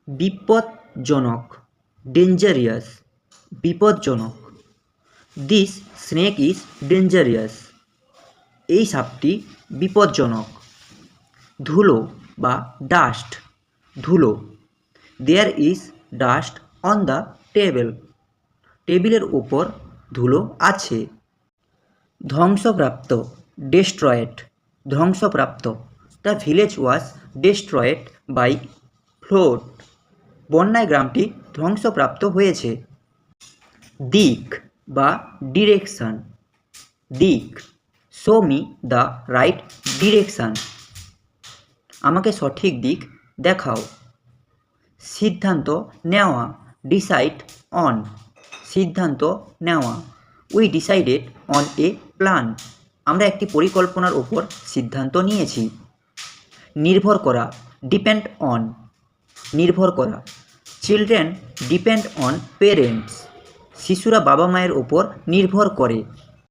বিপজ্জনক, ডেঞ্জারিয়াস, বিপজ্জনক। This snake is ডেঞ্জারিয়াস, এই সাপটি বিপজ্জনক। ধুলো বা ডাস্ট, ধুলো। There is dust on the table, টেবিলের ওপর ধুলো আছে। ধ্বংসপ্রাপ্ত, ডেস্ট্রয়েড, ধ্বংসপ্রাপ্ত। The village was destroyed by flood, বন্যায় গ্রামটি ধ্বংসপ্রাপ্ত হয়েছে। দিক বা ডিরেকশান, দিক। Show me the right direction, আমাকে সঠিক দিক দেখাও। সিদ্ধান্ত নেওয়া, ডিসাইড অন, সিদ্ধান্ত নেওয়া। We decided on a plan, আমরা একটি পরিকল্পনার ওপর সিদ্ধান্ত নিয়েছি। নির্ভর করা, ডিপেন্ড অন, নির্ভর করা। চিলড্রেন ডিপেন্ড অন পেরেন্টস, শিশুরা বাবা মায়ের ওপর নির্ভর করে।